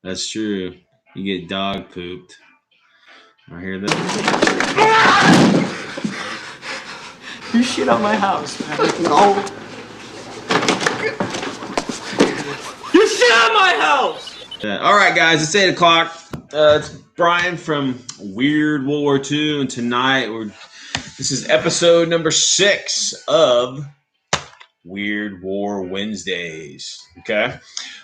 That's true. You get dog pooped. I hear that. You shit on my house, man. No. You shit on my house! All right, guys, it's 8 o'clock. It's Brian from Weird World War II, and tonight this is episode number 6 of Weird War Wednesdays. Okay,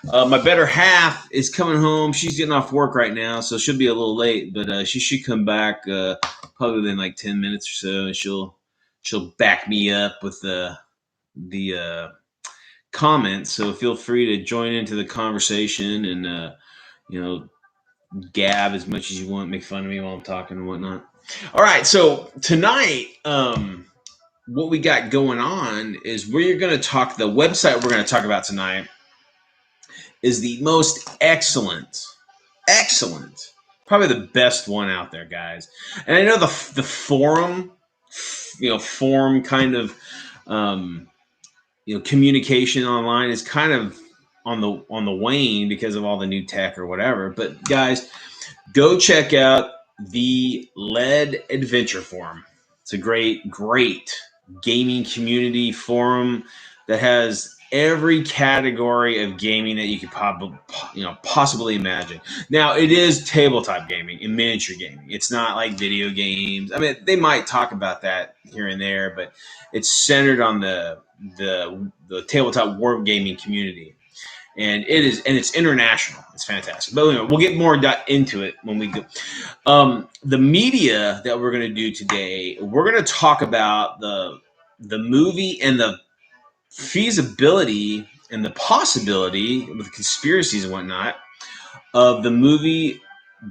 my better half is coming home. She's getting off work right now, so she'll be a little late, but she should come back probably within like 10 minutes or so, and she'll back me up with the comments. So feel free to join into the conversation and gab as much as you want, make fun of me while I'm talking and whatnot. All right, so tonight, what we got going on is we're going to talk. The website we're going to talk about tonight is the most excellent, probably the best one out there, guys. And I know the forum, forum kind of, communication online is kind of on the wane because of all the new tech or whatever. But guys, go check out the Lead Adventure Forum. It's a great gaming community forum that has every category of gaming that you could possibly imagine. Now, it is tabletop gaming and miniature gaming. It's not like video games. I mean, they might talk about that here and there, but it's centered on the tabletop wargaming community. And it's international. It's fantastic. But anyway, we'll get more into it when we go. The media that we're going to do today, we're going to talk about the movie and the feasibility and the possibility with conspiracies and whatnot of the movie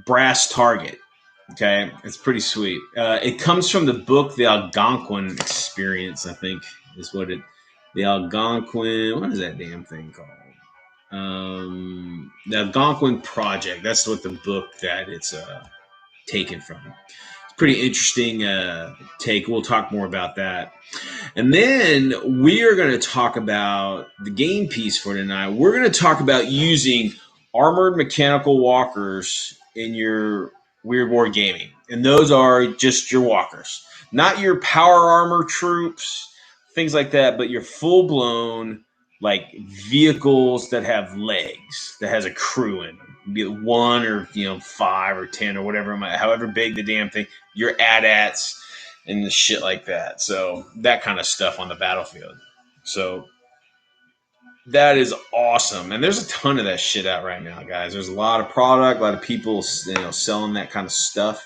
Brass Target. Okay, it's pretty sweet. It comes from the book The Algonquin Experience, I think is what it. The Algonquin. What is that damn thing called? The Algonquin Project. That's what the book that it's taken from. It's pretty interesting take. We'll talk more about that. And then we are going to talk about the game piece for tonight. We're going to talk about using armored mechanical walkers in your Weird War gaming. And those are just your walkers. Not your power armor troops, things like that, but your full-blown like vehicles that have legs, that has a crew in them, be it 1 or 5 or 10 or whatever, however big the damn thing, your AT-ATs and the shit like that. So that kind of stuff on the battlefield. So that is awesome, and there's a ton of that shit out right now, guys. There's a lot of product, a lot of people selling that kind of stuff.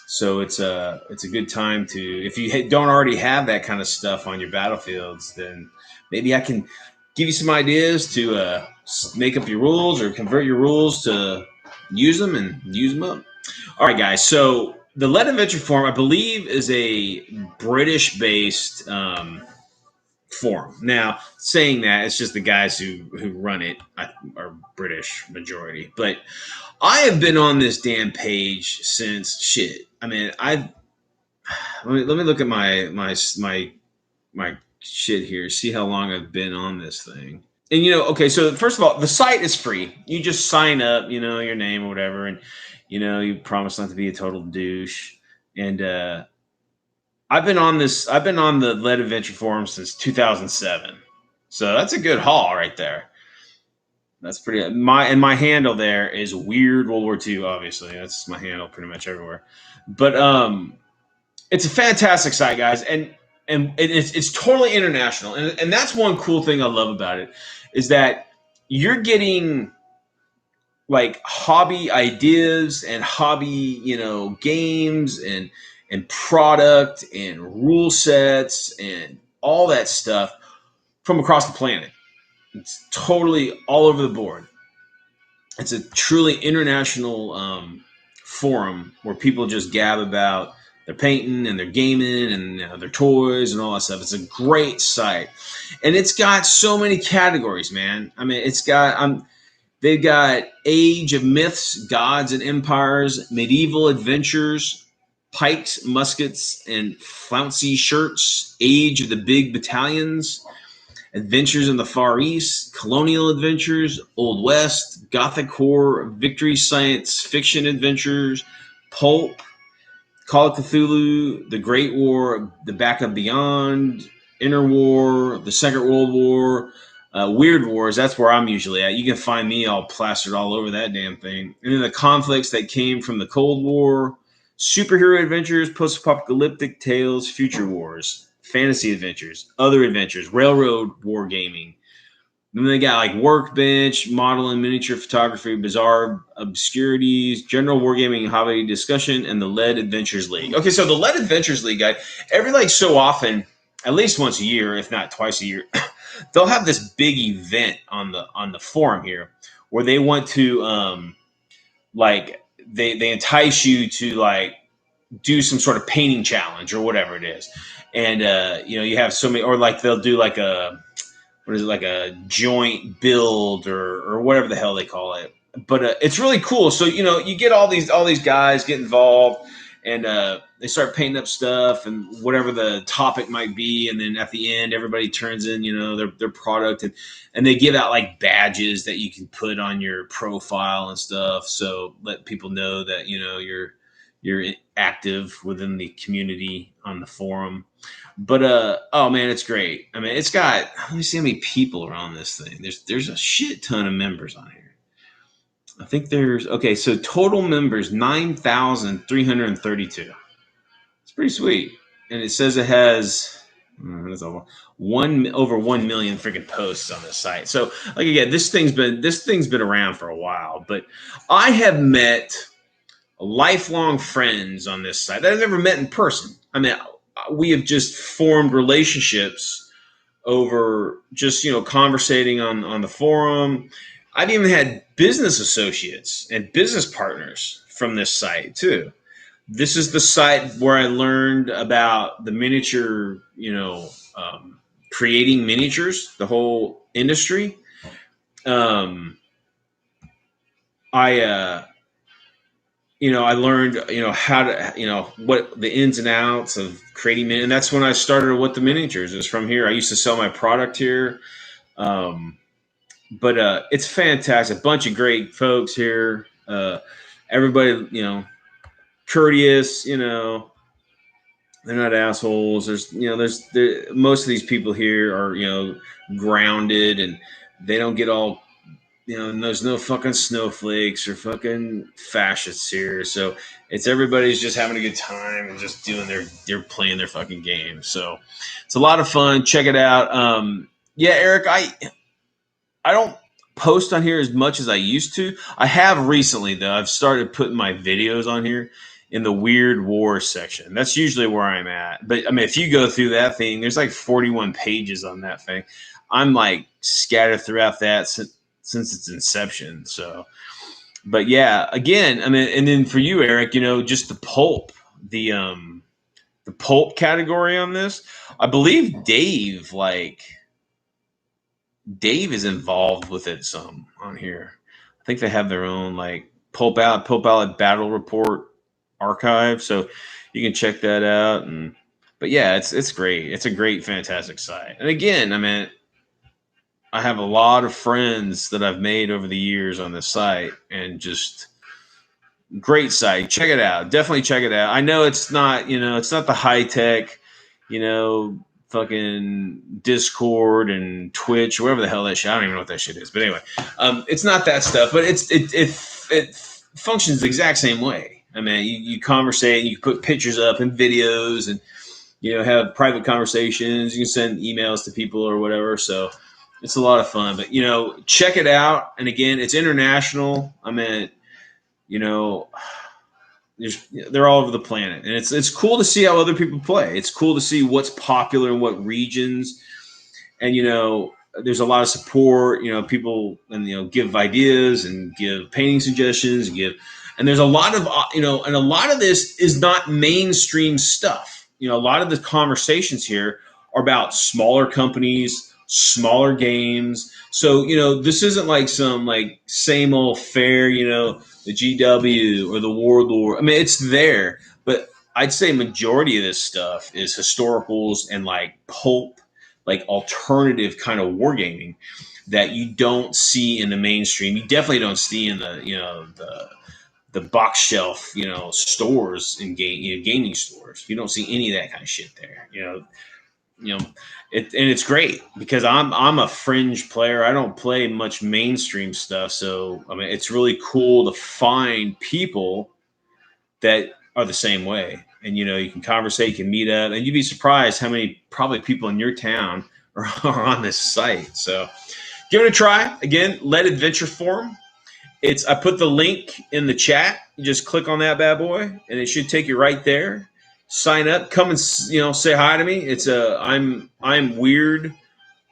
So it's a good time to, if you don't already have that kind of stuff on your battlefields, then maybe I can give you some ideas to make up your rules or convert your rules to use them and use them up. All right, guys. So the Lead Adventure Forum, I believe, is a British-based forum. Now, saying that, it's just the guys who run it are British majority. But I have been on this damn page since shit. I mean, let me look at my shit here, see how long I've been on this thing. And okay, so first of all, the site is free. You just sign up, your name or whatever, and you promise not to be a total douche. And I've been on the Lead Adventure Forum since 2007. So that's a good haul right there. That's pretty. My handle there is Weird World War II. Obviously, that's my handle pretty much everywhere. But it's a fantastic site, guys, and it's totally international, and that's one cool thing I love about it is that you're getting like hobby ideas and hobby games and product and rule sets and all that stuff from across the planet. It's totally all over the board. It's a truly international forum where people just gab about their painting and their gaming and their toys and all that stuff. It's a great site. And it's got so many categories, man. I mean, they've got Age of Myths, Gods and Empires, Medieval Adventures, Pikes, Muskets, and Flouncy Shirts, Age of the Big Battalions, Adventures in the Far East, Colonial Adventures, Old West, Gothic Horror, Victory Science Fiction Adventures, Pulp, Call of Cthulhu, The Great War, The Back of Beyond, Interwar, The Second World War, Weird Wars. That's where I'm usually at. You can find me all plastered all over that damn thing. And then the conflicts that came from the Cold War, superhero adventures, post-apocalyptic tales, future wars, fantasy adventures, other adventures, railroad wargaming. Then they got like workbench, model and miniature photography, bizarre obscurities, general wargaming hobby discussion, and the Lead Adventures League. Okay, so the Lead Adventures League, guy, every like so often, at least once a year, if not twice a year, they'll have this big event on the forum here where they want to like they entice you to like do some sort of painting challenge or whatever it is, and you have so many, or like they'll do like a what is it, like a joint build or whatever the hell they call it. But it's really cool. So you get all these guys get involved, and they start painting up stuff and whatever the topic might be, and then at the end everybody turns in their product, and they give out like badges that you can put on your profile and stuff, so let people know that you're active within the community on the forum. But oh man, it's great. I mean, it's got, let me see how many people are on this thing. There's a shit ton of members on here. I think so total members 9,332. It's pretty sweet. And it says it has over 1 million freaking posts on this site. So like again, this thing's been around for a while, but I have met lifelong friends on this site that I've never met in person. I mean, we have just formed relationships over just conversating on the forum. I've even had business associates and business partners from this site too. This is the site where I learned about the miniature, creating miniatures, the whole industry. I learned, how to, what the ins and outs of creating, and that's when I started with the miniatures. It was from here. I used to sell my product here. But it's fantastic. A bunch of great folks here. Everybody, courteous, they're not assholes. There's most of these people here are, grounded, and they don't get all, and there's no fucking snowflakes or fucking fascists here. So everybody's just having a good time and just doing they're playing their fucking game. So it's a lot of fun. Check it out. Yeah, Eric, I don't post on here as much as I used to. I have recently though. I've started putting my videos on here in the Weird War section. That's usually where I'm at. But I mean, if you go through that thing, there's like 41 pages on that thing. I'm like scattered throughout that since its inception. So, but yeah, again, I mean, and then for you, Eric, just the pulp category on this, I believe Dave is involved with it some on here. I think they have their own like Pulp Out Battle Report archive, so you can check that out. But yeah, it's great. It's a great, fantastic site. And again, I mean, I have a lot of friends that I've made over the years on this site, and just great site. Check it out. Definitely check it out. I know it's not, it's not the high tech, fucking Discord and Twitch, whatever the hell that shit. I don't even know what that shit is. But anyway, it's not that stuff, but it functions the exact same way. I mean, you conversate, you put pictures up and videos, and have private conversations. You can send emails to people or whatever. So it's a lot of fun. But check it out. And again, it's international. I mean, they're all over the planet, and it's cool to see how other people play. It's cool to see what's popular in what regions, and there's a lot of support. People and give ideas and give painting suggestions and there's a lot of and a lot of this is not mainstream stuff. A lot of the conversations here are about smaller companies, smaller games. So this isn't like some like same old fare. The GW or the Warlord. I mean, it's there, but I'd say majority of this stuff is historicals and like pulp like alternative kind of wargaming that you don't see in the mainstream. You definitely don't see in the box shelf, stores in gaming stores. You don't see any of that kind of shit there. And it's great because I'm a fringe player. I don't play much mainstream stuff, so I mean it's really cool to find people that are the same way. And you can conversate, you can meet up, and you'd be surprised how many probably people in your town are on this site. So give it a try. Again, Let Adventure Forum. I put the link in the chat. You just click on that bad boy, and it should take you right there. Sign up. Come and say hi to me. It's I'm Weird,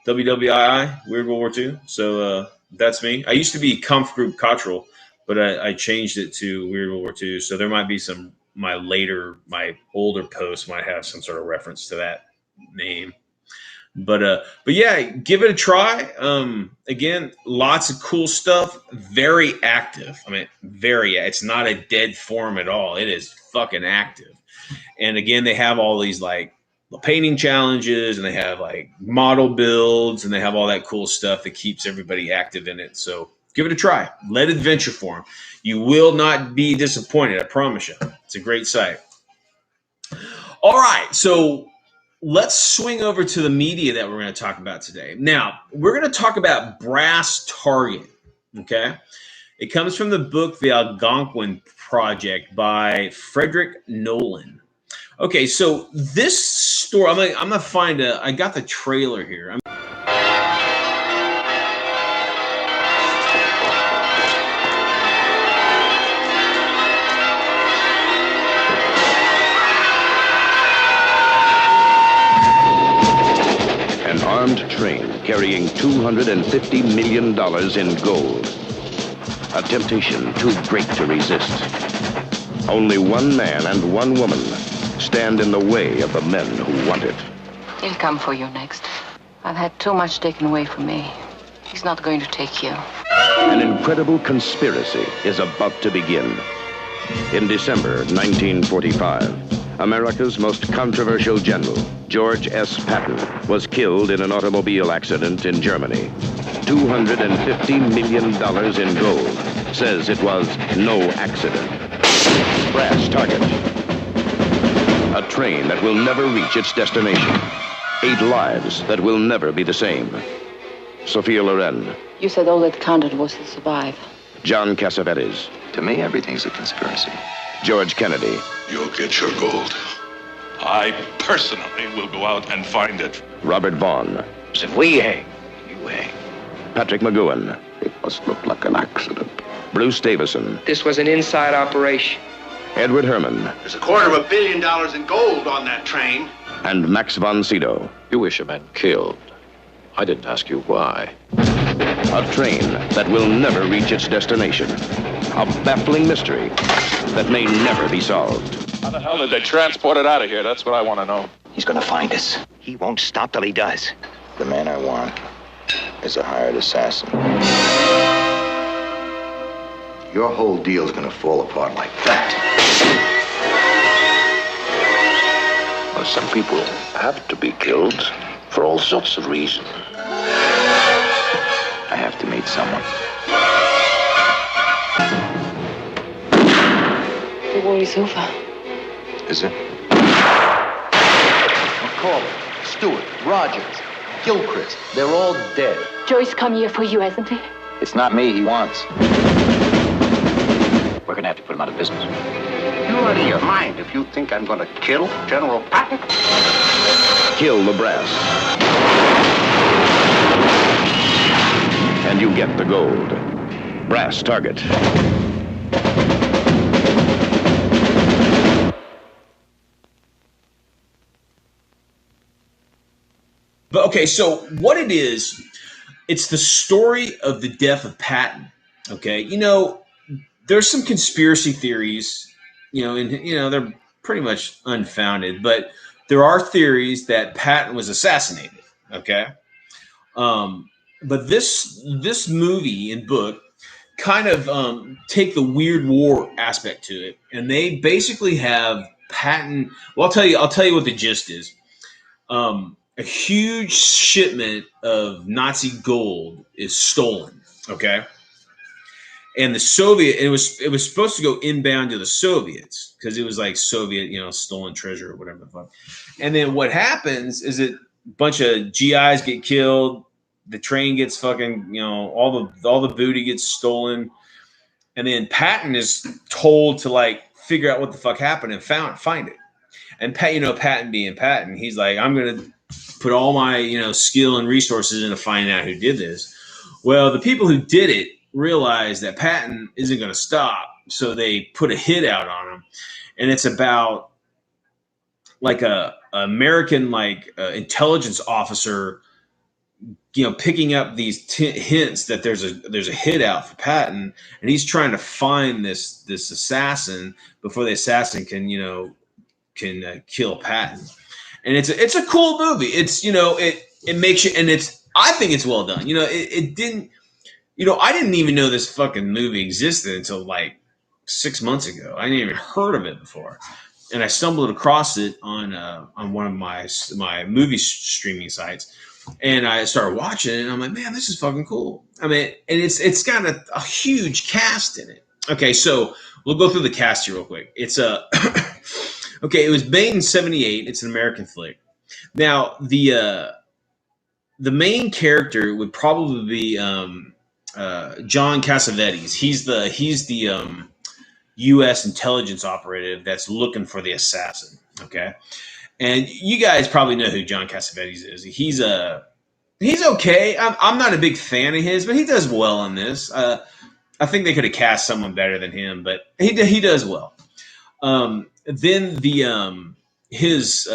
WWII, Weird World War II. So that's me. I used to be Kampf Group Cottrell, but I changed it to Weird World War II. So there might be my older posts might have some sort of reference to that name. But yeah, give it a try. Again, lots of cool stuff. Very active. I mean, it's not a dead forum at all. It is fucking active. And again, they have all these like painting challenges, and they have like model builds, and they have all that cool stuff that keeps everybody active in it. So give it a try. Let Adventure Forum. You will not be disappointed. I promise you. It's a great site. All right. So let's swing over to the media that we're going to talk about today. Now, we're going to talk about Brass Target, okay? It comes from the book The Algonquin Project by Frederick Nolan. Okay, so this story, I'm going to find I got the trailer here. An armed train carrying $250 million in gold. A temptation too great to resist. Only one man and one woman stand in the way of the men who want it. He'll come for you next. I've had too much taken away from me. He's not going to take you. An incredible conspiracy is about to begin. In December 1945, America's most controversial general, George S. Patton, was killed in an automobile accident in Germany. $250 million in gold says it was no accident. Brass Target. A train that will never reach its destination. 8 lives that will never be the same. Sophia Loren. You said all that counted was to survive. John Cassavetes. To me, everything's a conspiracy. George Kennedy. You'll get your gold. I personally will go out and find it. Robert Vaughn. If we hang, you hang. Patrick McGowan. It must look like an accident. Bruce Davison. This was an inside operation. Edward Herman. There's $250 million in gold on that train. And Max von Sydow. You wish a man killed. I didn't ask you why. A train that will never reach its destination. A baffling mystery that may never be solved. How the hell did they transport it out of here? That's what I want to know. He's gonna find us. He won't stop till he does. The man I want is a hired assassin. Your whole deal's gonna fall apart like that. Well, some people have to be killed for all sorts of reasons. I have to meet someone. The war is over. Is it? McCauley, Stewart, Rogers, Gilchrist, they're all dead. Joy's come here for you, hasn't he? It's not me he wants. We're gonna have to put him out of business. You're out of your mind if you think I'm gonna kill General Patton. Kill the brass. And you get the gold. Brass Target. But okay, so what it is, it's the story of the death of Patton. Okay, there's some conspiracy theories, and they're pretty much unfounded, but there are theories that Patton was assassinated. Okay, but this movie and book kind of take the weird war aspect to it, and they basically have Patton. Well, I'll tell you what the gist is. a huge shipment of Nazi gold is stolen. Okay. And the it was supposed to go inbound to the Soviets because it was like Soviet, stolen treasure or whatever the fuck. And then what happens is that a bunch of GIs get killed. The train gets fucking, all the booty gets stolen. And then Patton is told to like figure out what the fuck happened and find it. And Patton being Patton, he's like, I'm going to put all my, skill and resources into finding out who did this. Well, the people who did it realized that Patton isn't going to stop. So they put a hit out on him. And it's about like a American, intelligence officer, picking up these hints that there's a hit out for Patton, and he's trying to find this assassin before the assassin can kill Patton. And it's a cool movie. It's it makes you, and I think it's well done. It didn't. I didn't even know this fucking movie existed until like 6 months ago. I didn't even heard of it before, and I stumbled across it on one of my movie streaming sites. And I started watching it, and I'm like, man, this is fucking cool. I mean, and it's got a huge cast in it. Okay, so we'll go through the cast here real quick. It's okay. It was made in '78. It's an American flick. Now the main character would probably be John Cassavetes. He's the U.S. intelligence operative that's looking for the assassin. Okay. And you guys probably know who John Cassavetes is. He's okay. I'm not a big fan of his, but he does well in this. I think they could have cast someone better than him, but he does well. Then his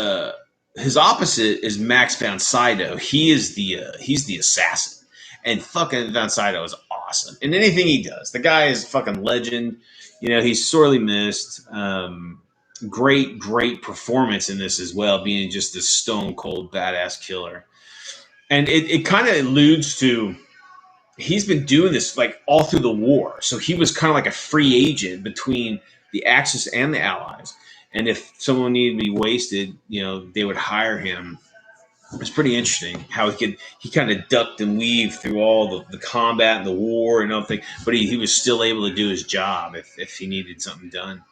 opposite is Max von Sydow. He's the assassin, and fucking von Sydow is awesome in anything he does. The guy is a fucking legend. He's sorely missed. Great performance in this as well, being just this stone cold badass killer. And it kind of alludes to, he's been doing this like all through the war. So he was kind of like a free agent between the Axis and the Allies. And if someone needed to be wasted, they would hire him. It's pretty interesting how he kind of ducked and weaved through all the combat and the war and everything, but he was still able to do his job if he needed something done.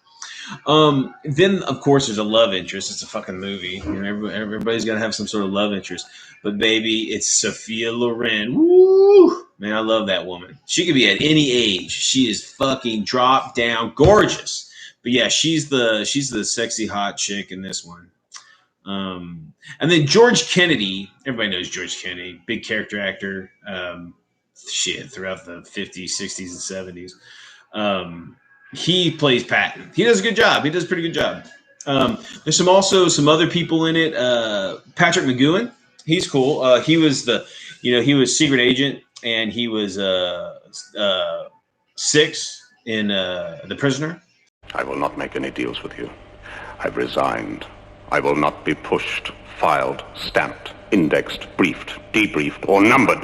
Then of course there's a love interest. It's a fucking movie. Everybody's got to have some sort of love interest. But baby, it's Sophia Loren. Woo! Man, I love that woman. She could be at any age. She is fucking drop down gorgeous. But yeah, she's the sexy hot chick in this one. And then George Kennedy. Everybody knows George Kennedy, big character actor. Throughout the 50s, 60s, and 70s. He plays Patton. He does a good job. He does a pretty good job. There's some other people in it. Patrick McGowan. He's cool. He was he was secret agent, and he was 6 in The Prisoner. I will not make any deals with you. I've resigned. I will not be pushed, filed, stamped, indexed, briefed, debriefed, or numbered.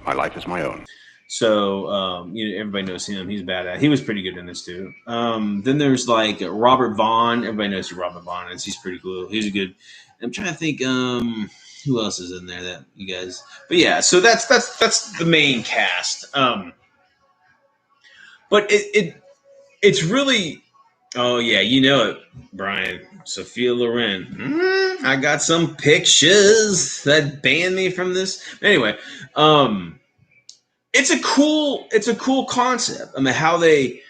My life is my own. So, everybody knows him. He's badass. He was pretty good in this too. Then there's like Robert Vaughn. Everybody knows who Robert Vaughn is. He's pretty cool. He's a good. I'm trying to think. Who else is in there that you guys? But yeah, so that's the main cast. But it's really. Oh yeah, you know it, Brian. Sophia Loren. I got some pictures that banned me from this. Anyway, it's a cool concept. I mean, how the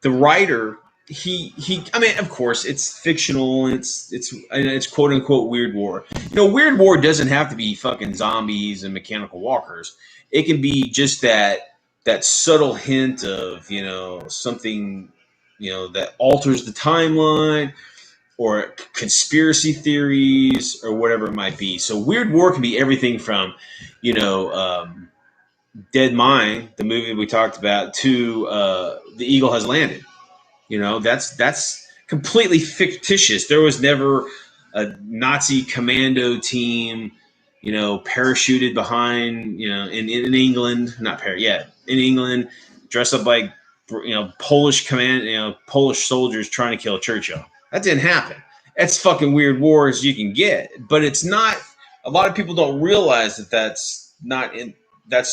writer, I mean, of course it's fictional and it's quote unquote weird war. Weird war doesn't have to be fucking zombies and mechanical walkers. It can be just that subtle hint of, something, that alters the timeline or conspiracy theories or whatever it might be. So weird war can be everything from, Dead Mind, the movie we talked about, to The Eagle Has Landed. That's completely fictitious. There was never a Nazi commando team, parachuted behind, in England, in England, dressed up like, Polish Polish soldiers trying to kill Churchill. That didn't happen. that's fucking Weird War as you can get. But it's not. A lot of people don't realize that that's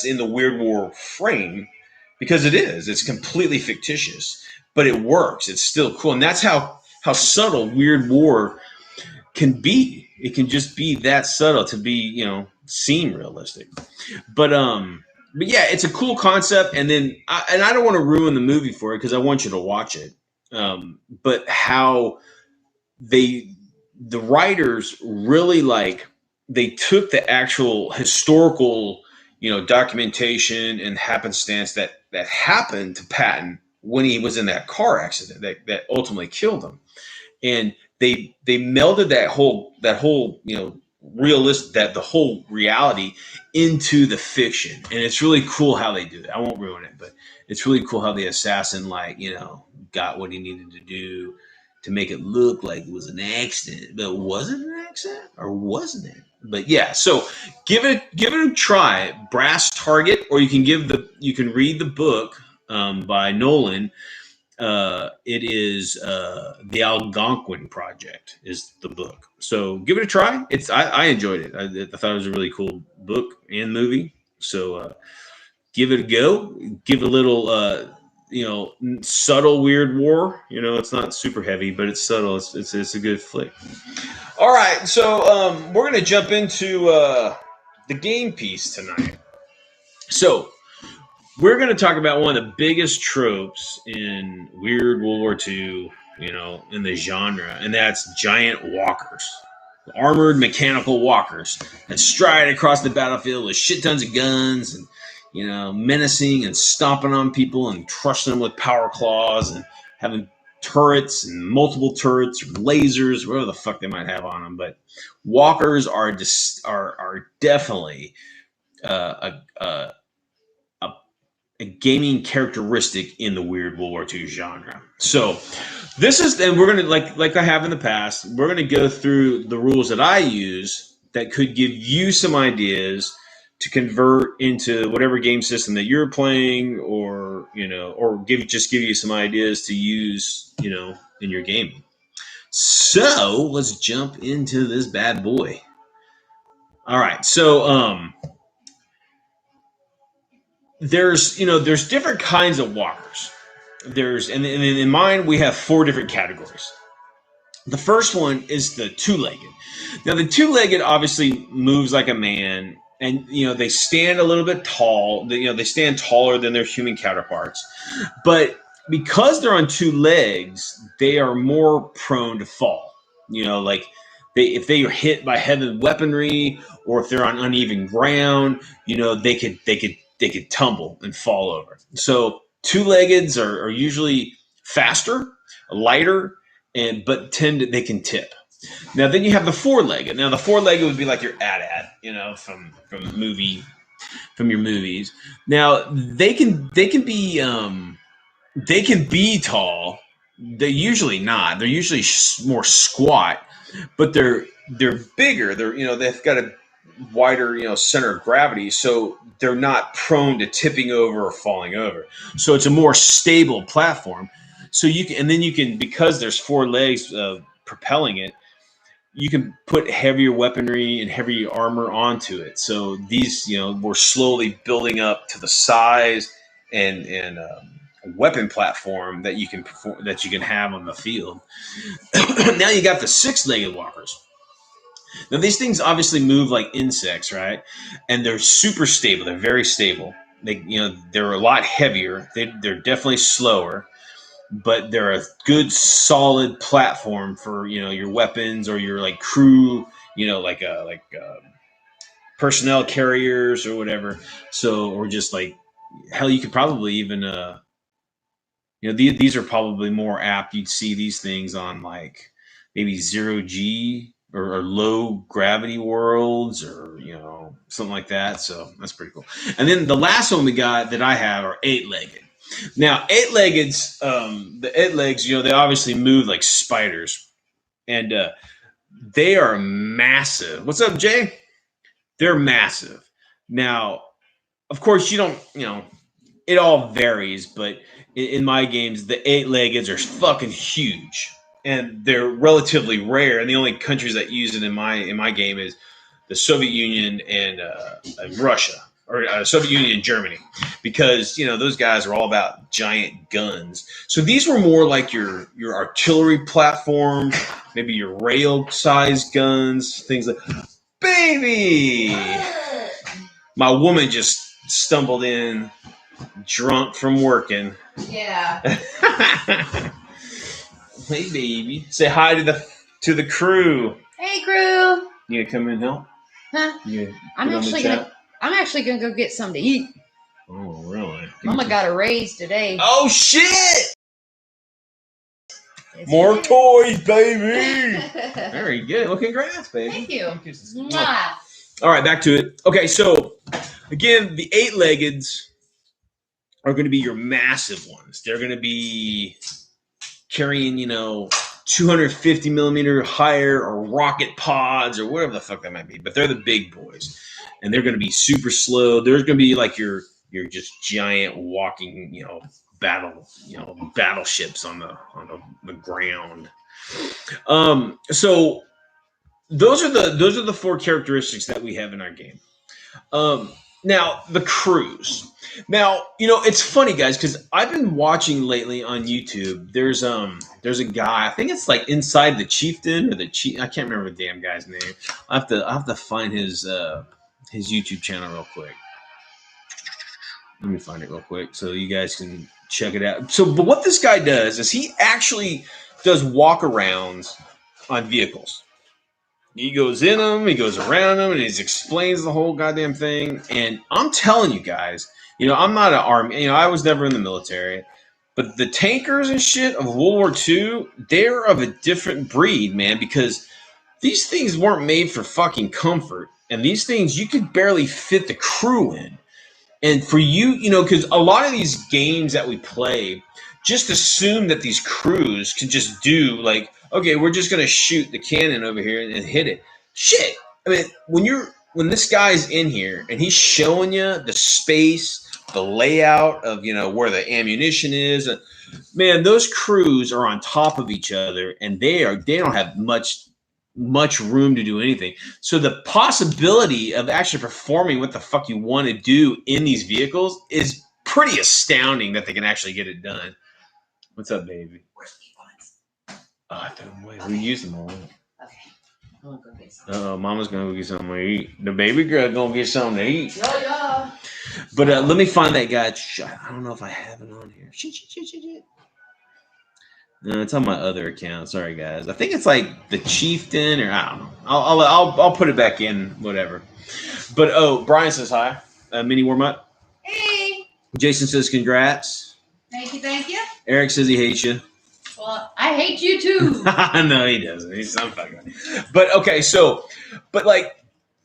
in the Weird War frame, because it is. It's completely fictitious, but it works. It's still cool, and that's how subtle Weird War can be. It can just be that subtle to be, seem realistic. But yeah, it's a cool concept. And then, I don't want to ruin the movie for it because I want you to watch it. But how the writers really they took the actual historical, documentation and happenstance that happened to Patton when he was in that car accident that ultimately killed him, and they melded that whole the whole reality into the fiction, and it's really cool how they do it. I won't ruin it, but it's really cool how the assassin got what he needed to do to make it look like it was an accident, but was it an accident or wasn't it? But yeah, so give it a try. Brass Target, or you can read the book by Nolan. It is the Algonquin Project is the book. So give it a try. I enjoyed it. I thought it was a really cool book and movie. So give it a go. Give it a little subtle Weird War. It's not super heavy, but it's subtle. It's a good flick. All right, so we're gonna jump into the game piece tonight. So we're going to talk about one of the biggest tropes in Weird World War II, in the genre, and that's giant walkers. Armored mechanical walkers that stride across the battlefield with shit tons of guns and, menacing and stomping on people and crushing them with power claws and having turrets and multiple turrets or lasers, whatever the fuck they might have on them. But walkers are definitely a gaming characteristic in the Weird World War II genre. So this is, and we're going to, like I have in the past, we're going to go through the rules that I use that could give you some ideas to convert into whatever game system that you're playing, or give you some ideas to use, in your gaming. So let's jump into this bad boy. All right. So, there's different kinds of walkers. And in mine, we have 4 different categories. The first one is the two-legged. Now, the two-legged obviously moves like a man, and they stand a little bit tall. They stand taller than their human counterparts, but because they're on 2 legs, they are more prone to fall. If they are hit by heavy weaponry, or if they're on uneven ground, they could tumble and fall over. So two-leggeds are usually faster, lighter, but they can tip. Now then you have the four-legged. Now the four-legged would be like your AT-AT, from your movies. Now they can be tall. They're usually not. They're usually more squat, but they're bigger. They've got a wider center of gravity, so they're not prone to tipping over or falling over. So it's a more stable platform. So you can, because there's 4 legs propelling it, you can put heavier weaponry and heavier armor onto it. So these, we're slowly building up to the size and weapon platform that you can have on the field. Now you got the 6-legged walkers. Now these things obviously move like insects, right? And they're super stable. They're very stable. They're a lot heavier. They're definitely slower, but they're a good solid platform for your weapons or your crew, like personnel carriers or whatever. So, or just hell, you could probably even these are probably more apt. You'd see these things on maybe 0G or low gravity worlds, or something like that. So that's pretty cool. And then the last one we got that I have are 8-legged. Now 8-leggeds, the 8 legs, they obviously move like spiders, and they are massive. What's up, Jay? They're massive. Now, of course, you don't, it all varies, but in my games, the 8-leggeds are fucking huge. and they're relatively rare. And the only countries that use it in my game is the Soviet Union and Russia, or Soviet Union and Germany, because those guys are all about giant guns. So these were more like your artillery platforms, maybe your rail-sized guns, things like. Baby, my woman just stumbled in, drunk from working. Yeah. Hey, baby, say hi to the crew. Hey, crew. You gonna come in and help? Huh? I'm actually gonna go get something to eat. Oh, really? Mama got a raise today. Oh shit! More toys, baby. Very good. Well, congrats, baby. Thank you. All right, back to it. Okay, so again, the 8-leggeds are going to be your massive ones. They're going to be carrying, 250 millimeter higher or rocket pods or whatever the fuck that might be. But they're the big boys, and they're going to be super slow. There's going to be like your just giant walking, battleships on the ground. So those are the 4 characteristics that we have in our game. Now the crews. Now, it's funny, guys, because I've been watching lately on YouTube. There's a guy, I think it's like Inside the Chieftain or the Chief. I can't remember the damn guy's name. I have to find his YouTube channel real quick. Let me find it real quick so you guys can check it out. So, but what this guy does is he actually does walk-arounds on vehicles. He goes in them, he goes around them, and he explains the whole goddamn thing. And I'm telling you guys, I'm not an army. I was never in the military. But the tankers and shit of World War II, they're of a different breed, man, because these things weren't made for fucking comfort. And these things, you could barely fit the crew in. And for you, because a lot of these games that we play just assume that these crews can just do like, okay, we're just going to shoot the cannon over here and hit it. Shit. I mean, when this guy's in here and he's showing you the space, the layout of, where the ammunition is, man, those crews are on top of each other and they don't have much room to do anything. So the possibility of actually performing what the fuck you want to do in these vehicles is pretty astounding that they can actually get it done. What's up, baby? Oh, I threw them away. We used them all. Okay. I'm gonna go get some. Mama's gonna go get something to eat. The baby girl gonna get something to eat. Yeah. But let me find that guy. I don't know if I have it on here. Shit. No, it's on my other account. Sorry, guys. I think it's like the Chieftain, or I don't know. I'll put it back in, whatever. But Brian says hi. Mini warm up. Hey. Jason says congrats. Thank you. Eric says he hates you. Well, I hate you too. No, he doesn't. He's some fucking. But okay,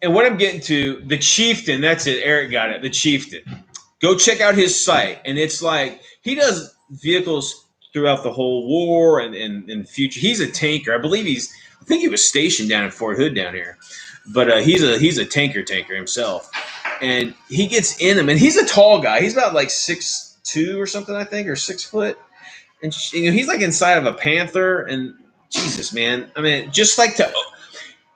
and what I'm getting to, the Chieftain. That's it. Eric got it. The Chieftain. Go check out his site, and it's like he does vehicles throughout the whole war and in the future. He's a tanker. I think he was stationed down in Fort Hood down here, but he's a tanker himself, and he gets in them, and he's a tall guy. He's about like 6'2" or something, I think, or 6 foot. And he's like inside of a Panther, and Jesus, man. I mean, just like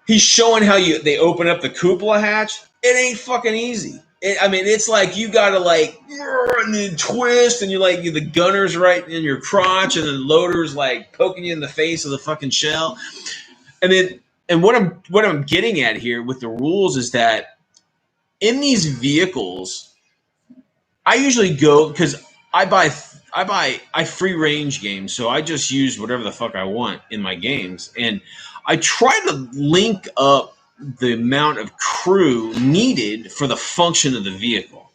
he's showing how they open up the cupola hatch. It ain't fucking easy. It's like you gotta like and then twist, and the gunner's right in your crotch, and the loader's like poking you in the face with a fucking shell. And what I'm getting at here with the rules is that in these vehicles, I usually go because I free range games, so I just use whatever the fuck I want in my games, and I try to link up the amount of crew needed for the function of the vehicle.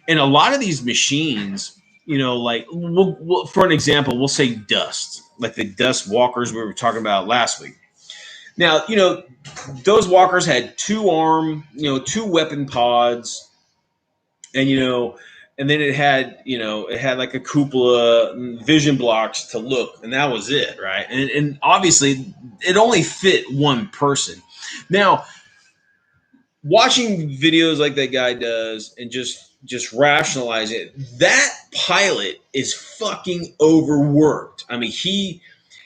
And a lot of these machines, like we'll, for an example, we'll say dust, like the dust walkers we were talking about last week. Now, those walkers had 2 weapon pods, and then it had like a cupola, vision blocks to look, and that was it, right? And obviously, it only fit one person. Now, watching videos like that guy does, and just rationalize it, that pilot is fucking overworked. I mean,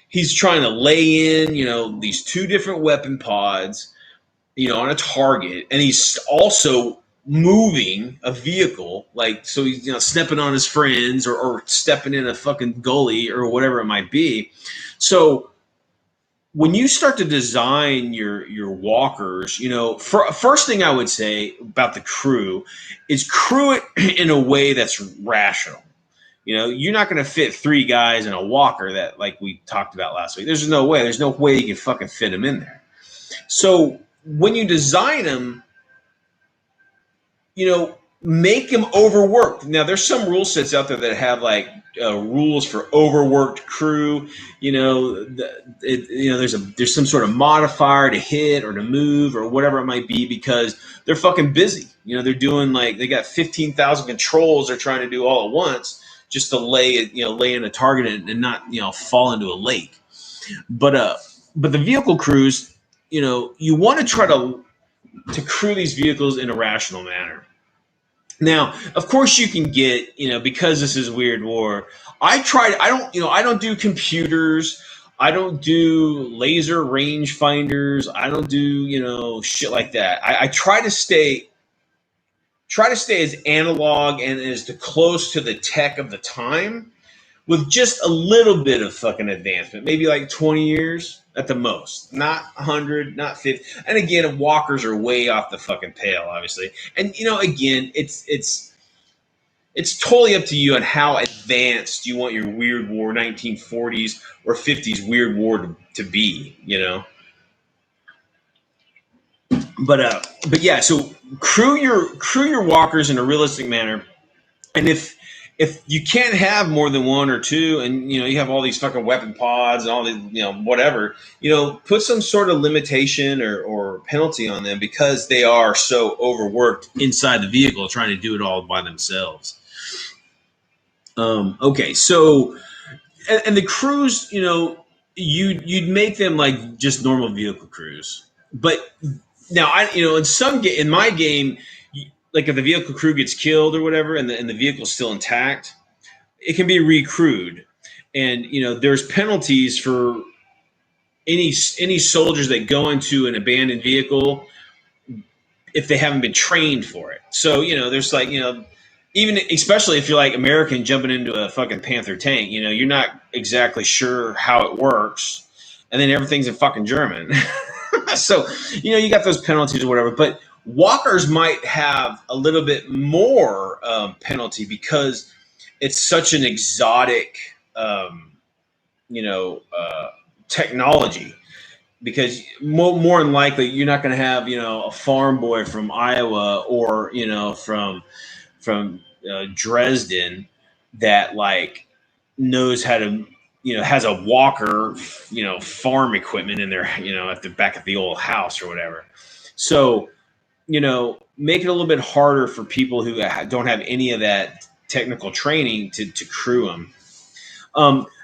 he's trying to lay in, these two different weapon pods, on a target, and he's also moving a vehicle, so he's stepping on his friends or stepping in a fucking gully or whatever it might be. So when you start to design your walkers, first thing I would say about the crew is crew it in a way that's rational. You're not going to fit 3 guys in a walker that, like we talked about last week. There's no way you can fucking fit them in there. So when you design them, make them overworked. Now, there's some rule sets out there that have rules for overworked crew. There's some sort of modifier to hit or to move or whatever it might be because they're fucking busy. They're doing they got 15,000 controls they're trying to do all at once just to lay in a target and not fall into a lake. But the vehicle crews, you want to try to crew these vehicles in a rational manner. Now, of course, you can get, because this is Weird War. I don't do computers. I don't do laser range finders. I don't do, shit like that. I try to stay as analog and as close to the tech of the time with just a little bit of fucking advancement, maybe 20 years at the most, not 100, not 50. And again, walkers are way off the fucking pale, obviously. And again, it's totally up to you on how advanced you want your Weird War 1940s or 50s Weird War to be, But yeah, so crew your walkers in a realistic manner, and if you can't have more than 1 or 2, and you have all these fucking weapon pods and all these whatever, put some sort of limitation or penalty on them because they are so overworked inside the vehicle trying to do it all by themselves. Okay, so and the crews, you'd make them just normal vehicle crews, but now in my game. If the vehicle crew gets killed or whatever, and the vehicle's still intact, it can be recrewed, and there's penalties for any soldiers that go into an abandoned vehicle if they haven't been trained for it. So there's even especially if you're American jumping into a fucking Panther tank, you're not exactly sure how it works, and then everything's in fucking German. So you got those penalties or whatever, but walkers might have a little bit more penalty because it's such an exotic, technology. Because more than likely, you're not going to have a farm boy from Iowa or from Dresden that knows how to has a walker farm equipment in there at the back of the old house or whatever. So make it a little bit harder for people who don't have any of that technical training to crew them.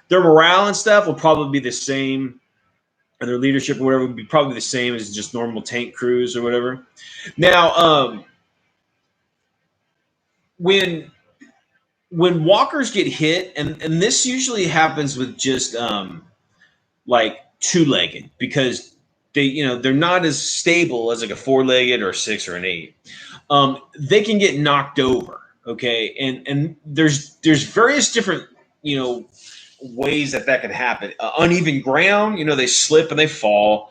Their morale and stuff will probably be the same, and their leadership or whatever would be probably the same as just normal tank crews or whatever. Now, when walkers get hit, and this usually happens with just two-legged, because they're not as stable as a 4-legged or a 6 or an 8. They can get knocked over. Okay. And there's various different, ways that can happen. Uneven ground, they slip and they fall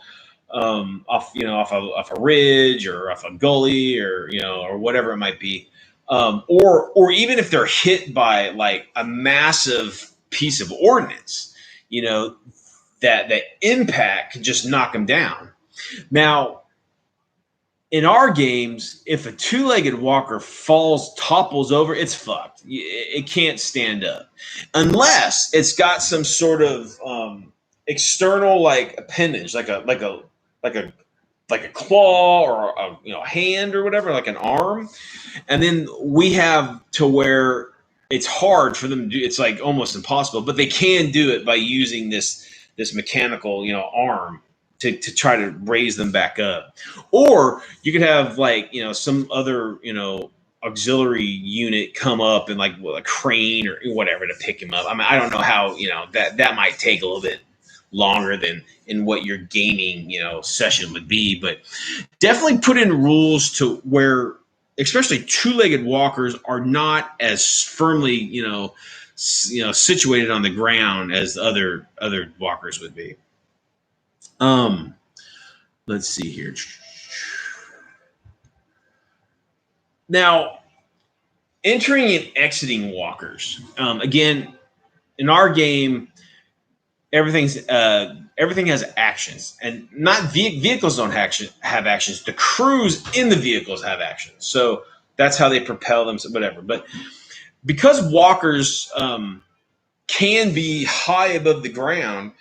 off a ridge or off a gully or whatever it might be. Or even if they're hit by a massive piece of ordnance, that impact can just knock them down. Now, in our games, if a 2-legged walker topples over, it's fucked. It can't stand up unless it's got some sort of external appendage, like a claw or a hand or whatever, like an arm. And then we have to where it's hard for them to do. It's almost impossible, but they can do it by using this mechanical arm to try to raise them back up. Or you could have some other auxiliary unit come up and a crane or whatever to pick him up. I mean, I don't know how that might take a little bit longer than in what your gaming, session would be. But definitely put in rules to where, especially two-legged walkers, are not as firmly, situated on the ground as other walkers would be. Let's see here. Now, entering and exiting walkers. Again, in our game, everything has actions, and not vehicles don't have actions. The crews in the vehicles have actions, so that's how they propel them. Whatever, but because walkers can be high above the ground,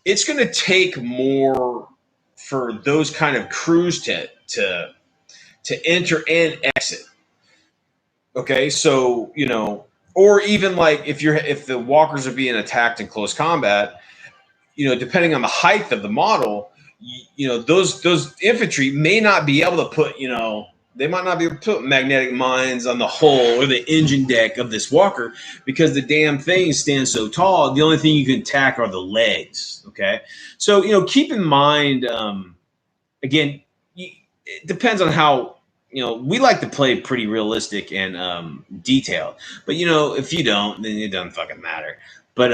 it's going to take more for those kind of crews to enter and exit. Okay, so or even like if the walkers are being attacked in close combat, depending on the height of the model, those infantry may not be able to put, they might not be able to put magnetic mines on the hull or the engine deck of this walker because the damn thing stands so tall. The only thing you can attack are the legs. Okay, so keep in mind, again, it depends on how. We like to play pretty realistic and detailed, but if you don't, then it doesn't fucking matter. But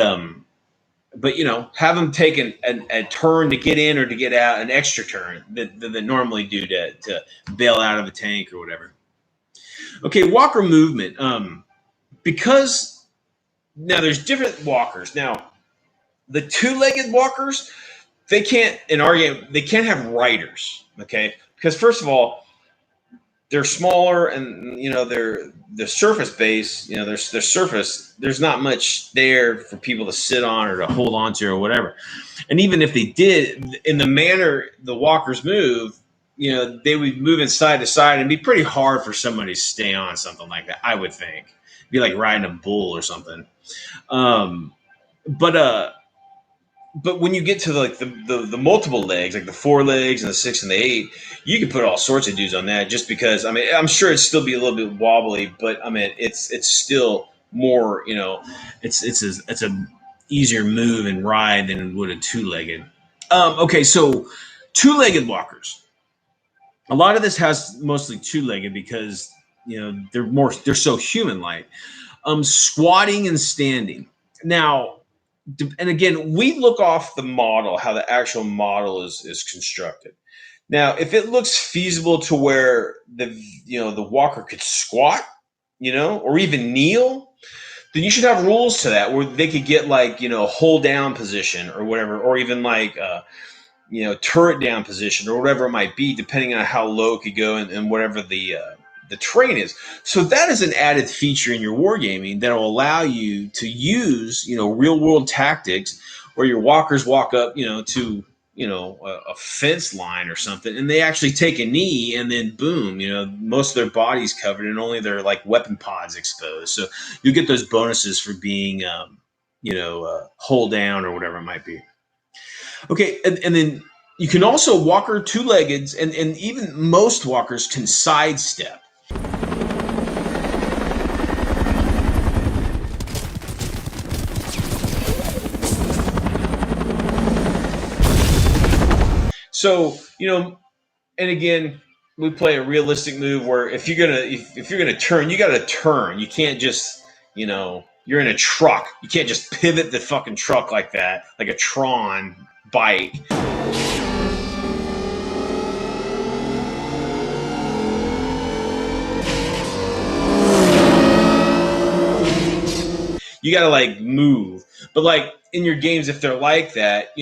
have them take a turn to get in or to get out, an extra turn that normally do to bail out of a tank or whatever. Okay, walker movement. Because now there's different walkers. Now, the two-legged walkers, they can't, in our game, they can't have riders. Okay, because first of all, they're smaller, and they're the surface base. Their surface. There's not much there for people to sit on or to hold on to or whatever. And even if they did, in the manner the walkers move, they would move in side to side, and it'd be pretty hard for somebody to stay on something like that. I would think it'd be like riding a bull or something. But when you get to like the multiple legs, like the 4 legs and the 6 and the 8, you can put all sorts of dudes on that. Just because, I'm sure it'd still be a little bit wobbly, but it's still more, it's a easier move and ride than it would a two-legged. Okay, so two-legged walkers. A lot of this has mostly two-legged because they're so human-like. Squatting and standing. Now. And again, we look off the model, how the actual model is constructed. Now, if it looks feasible to where the walker could squat, or even kneel, then you should have rules to that where they could get like, hold down position or whatever, or even like, turret down position or whatever it might be, depending on how low it could go and whatever the terrain is. So that is an added feature in your wargaming that will allow you to use, real world tactics where your walkers walk up, to, a fence line or something, and they actually take a knee, and then boom, most of their body's covered and only their like weapon pods exposed. So you get those bonuses for being, hold down or whatever it might be. Okay. And then you can also walker two-leggeds, and even most walkers can sidestep. So, and again, we play a realistic move where if you're gonna turn, you gotta turn. You can't just, you're in a truck. You can't just pivot the fucking truck like that, like a Tron bike. You gotta like move. But like in your games, if they're like that,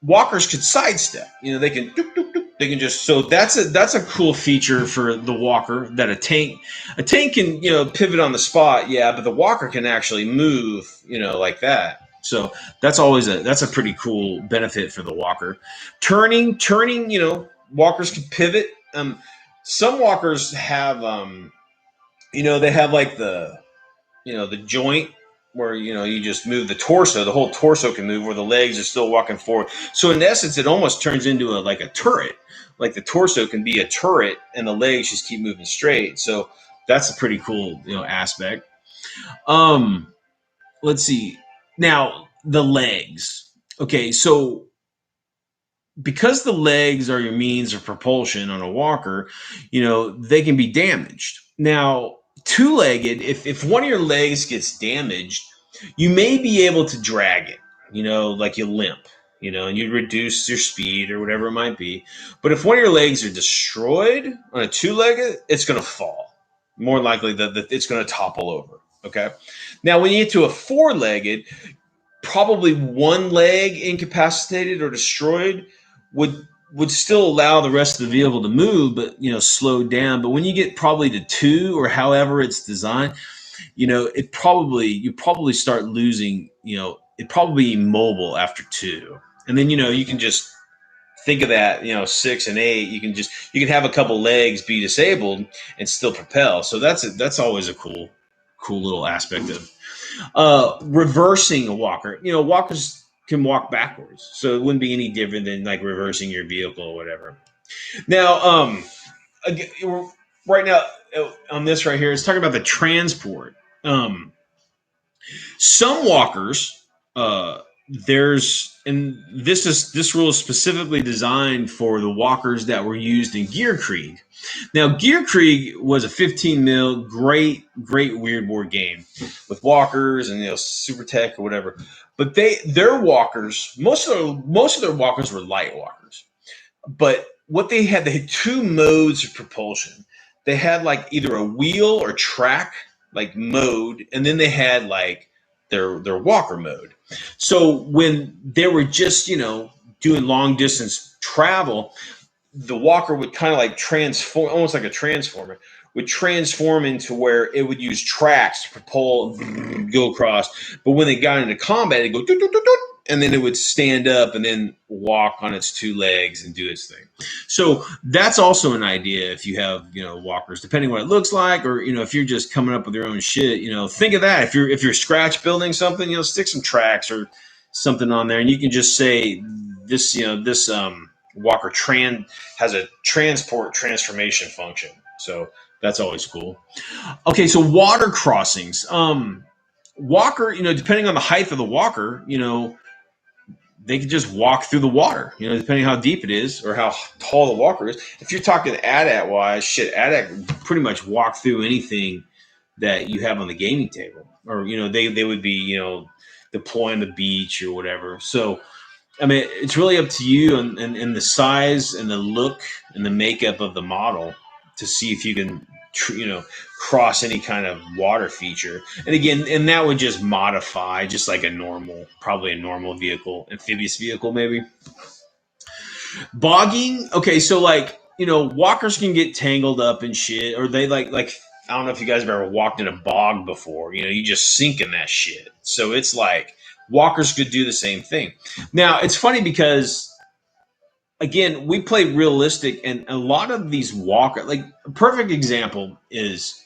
walkers could sidestep. They can doop, doop, doop. They can just, so that's a cool feature for the walker that a tank can, pivot on the spot, yeah, but the walker can actually move, like that. So that's a pretty cool benefit for the walker. Turning, walkers can pivot. Some walkers have they have like the joint where, you just move the torso. The whole torso can move where the legs are still walking forward. So in essence, it almost turns into like a turret. Like the torso can be a turret and the legs just keep moving straight. So that's a pretty cool, aspect. Let's see. Now, the legs. Okay, so because the legs are your means of propulsion on a walker, they can be damaged. Now, two-legged, if one of your legs gets damaged, you may be able to drag it, like you limp, and you reduce your speed or whatever it might be. But if one of your legs are destroyed on a two-legged, it's going to fall. More likely that it's going to topple over. Okay. Now, when you get to a four-legged, probably one leg incapacitated or destroyed would still allow the rest of the vehicle to move, but slow down. But when you get probably to two or however it's designed, you probably start losing. It probably immobile after two, and then you can just think of that. 6 and 8, you can have a couple legs be disabled and still propel. So that's always a cool little aspect of reversing a walker. Walkers can walk backwards, so it wouldn't be any different than like reversing your vehicle or whatever. Now, again, right now on this right here, it's talking about the transport. Some walkers, this rule is specifically designed for the walkers that were used in Gear Krieg. Now, Gear Krieg was a 15 mil, great weird board game with walkers and super tech or whatever. But their walkers, most of their walkers were light walkers. But what they had two modes of propulsion. They had like either a wheel or track like mode, and then they had like their walker mode. So when they were just doing long distance travel, the walker would kind of like transform, almost like a transformer, would transform into where it would use tracks to propel and go across. But when they got into combat, it'd go doot, doot, doot, doot, and then it would stand up and then walk on its two legs and do its thing. So that's also an idea if you have walkers, depending what it looks like, or if you're just coming up with your own shit. Think of that. If you're scratch building something, stick some tracks or something on there, and you can just say this walker has a transport transformation function. So that's always cool. Okay, so water crossings. Walker, depending on the height of the walker, they could just walk through the water, depending how deep it is or how tall the walker is. If you're talking AT-AT wise, AT-AT would pretty much walk through anything that you have on the gaming table, or they would be deploying the beach or whatever. So I mean, it's really up to you and the size and the look and the makeup of the model to see if you can cross any kind of water feature. And again, and that would just modify just like probably a normal vehicle, amphibious vehicle maybe. Bogging. Okay, so like, walkers can get tangled up and shit, or they like I don't know if you guys have ever walked in a bog before. You just sink in that shit. So it's like walkers could do the same thing. Now, it's funny because again, we play realistic, and a lot of these like a perfect example is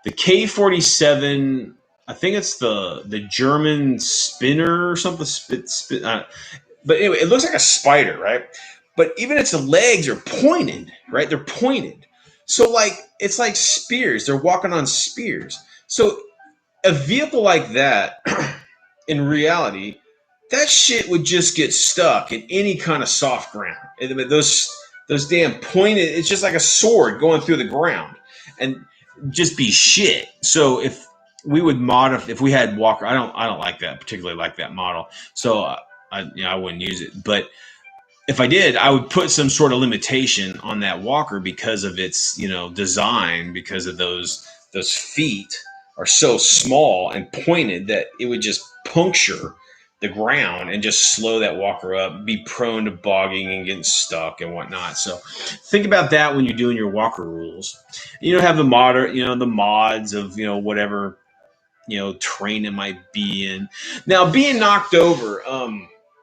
the K-47. I think it's the German Spinner or something. But anyway, it looks like a spider, right? But even its legs are pointed, right? They're pointed. So like it's like spears. They're walking on spears. So a vehicle like that, in reality, that shit would just get stuck in any kind of soft ground. Those damn pointed, it's just like a sword going through the ground and just be shit. So if we would modify, if we had walker, I don't like that, particularly like that model. So I wouldn't use it. But if I did, I would put some sort of limitation on that walker because of its, design, because of those feet are so small and pointed that it would just puncture the ground and just slow that walker up, be prone to bogging and getting stuck and whatnot. So think about that when you're doing your walker rules. Have the the mods of, whatever, terrain it might be in. Now, being knocked over,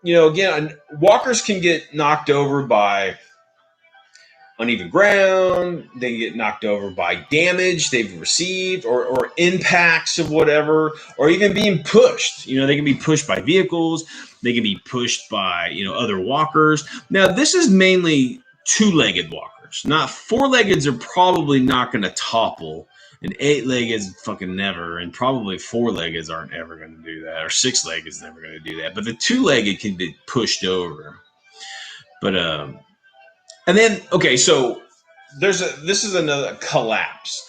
again, walkers can get knocked over by uneven ground. They get knocked over by damage they've received or impacts of whatever, or even being pushed. They can be pushed by vehicles. They can be pushed by, other walkers. Now, this is mainly two-legged walkers. Not four-leggeds are probably not going to topple And 8-leggeds fucking never, and probably 4-leggeds aren't ever going to do that, or 6-leggeds never going to do that. But the 2-legged can be pushed over. But and then okay, so this is another collapse.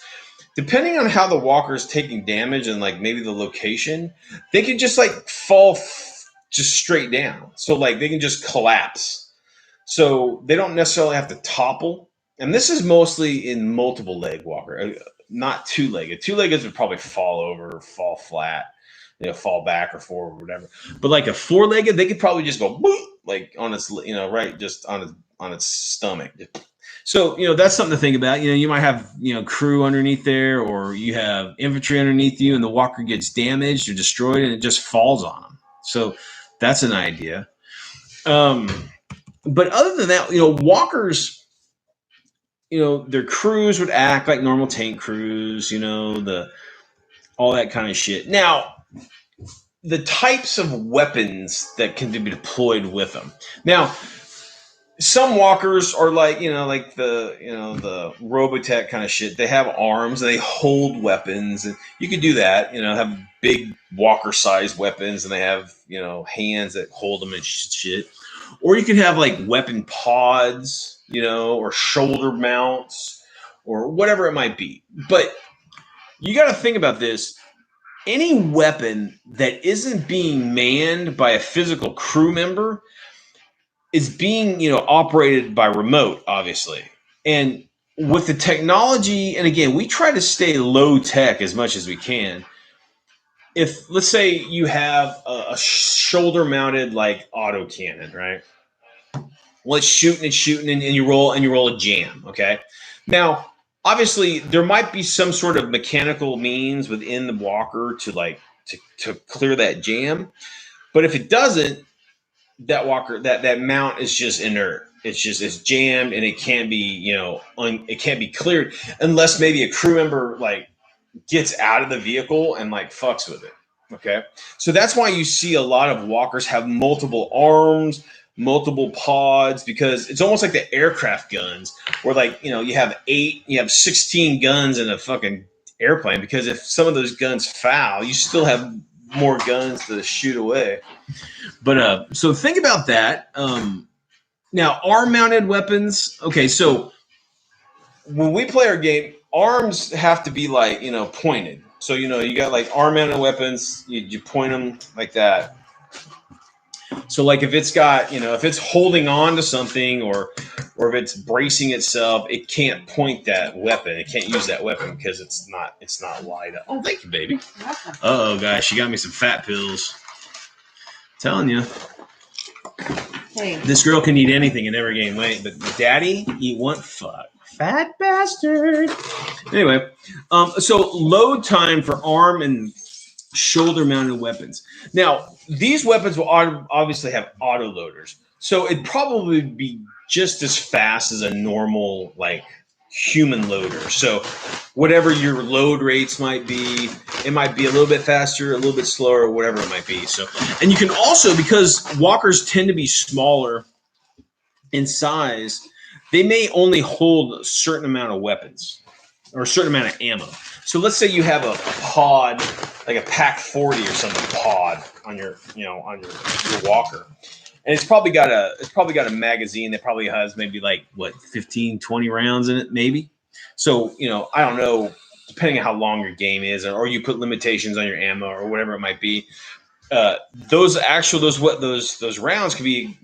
Depending on how the walker is taking damage and like maybe the location, they can just like fall just straight down. So like they can just collapse. So they don't necessarily have to topple. And this is mostly in multiple leg walker, not 2-legged. 2-leggeds would probably fall over, fall flat, fall back or forward, or whatever. But like a 4-legged, they could probably just go like on its, right, just on its stomach. So, that's something to think about. You might have, crew underneath there, or you have infantry underneath you, and the walker gets damaged or destroyed, and it just falls on them. So that's an idea. But other than that, walkers, their crews would act like normal tank crews, all that kind of shit. Now, the types of weapons that can be deployed with them. Now, some walkers are like, like the Robotech kind of shit. They have arms and they hold weapons, and you could do that, have big walker-sized weapons, and they have, hands that hold them and shit. Or you can have like weapon pods, or shoulder mounts, or whatever it might be. But you got to think about this. Any weapon that isn't being manned by a physical crew member is being, operated by remote, obviously. And with the technology, and again, we try to stay low tech as much as we can. If, let's say you have a shoulder mounted like auto cannon, right? Well, it's shooting and you roll a jam. Okay. Now, obviously there might be some sort of mechanical means within the walker to clear that jam. But if it doesn't, that walker, that mount is just inert. It's jammed, and it can't be, it can't be cleared unless maybe a crew member like gets out of the vehicle and like fucks with it. Okay. So that's why you see a lot of walkers have multiple arms, multiple pods, because it's almost like the aircraft guns where like, you have 16 guns in a fucking airplane, because if some of those guns foul, you still have more guns to shoot away. But so think about that. Now, arm-mounted weapons. Okay, so when we play our game, arms have to be like, pointed. So, you got like arm-mounted weapons, you point them like that. So like if it's got, if it's holding on to something or if it's bracing itself, it can't point that weapon. It can't use that weapon because it's not wide up. Oh, thank you, baby. Uh-oh, guys, she got me some fat pills. Telling you. Hey. This girl can eat anything and never gain weight, but daddy, eat one fuck. Fat bastard. Anyway, so load time for arm and shoulder-mounted weapons. Now, these weapons will obviously have autoloaders, so it'd probably be just as fast as a normal, like, human loader. So whatever your load rates might be, it might be a little bit faster, a little bit slower, whatever it might be. So, and you can also, because walkers tend to be smaller in size, they may only hold a certain amount of weapons or a certain amount of ammo. So let's say you have a pod, like a Pac 40 or something pod on your, on your walker. And it's probably got a magazine that probably has maybe like 15, 20 rounds in it, maybe. So, I don't know, depending on how long your game is, or you put limitations on your ammo or whatever it might be. Those rounds can be,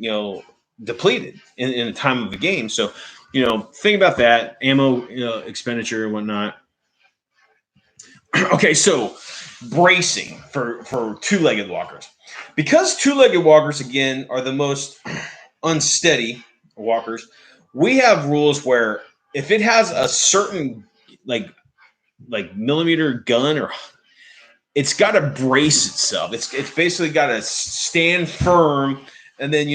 depleted in the time of the game. So, think about that ammo, expenditure and whatnot. Okay, so bracing for two-legged walkers. Because two-legged walkers, again, are the most unsteady walkers, we have rules where if it has a certain like millimeter gun, or it's got to brace itself. It's basically got to stand firm, and then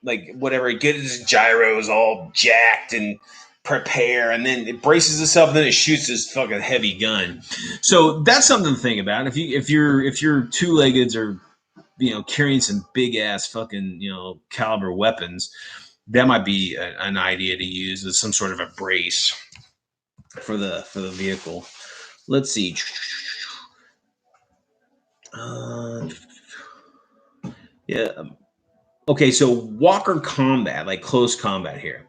like whatever, it gets its gyros all jacked and prepare, and then it braces itself, and then it shoots this fucking heavy gun. So that's something to think about. If your two-leggeds are carrying some big ass fucking caliber weapons, that might be an idea to use as some sort of a brace for the vehicle. Let's see. Yeah. Okay, so walker combat, like close combat here.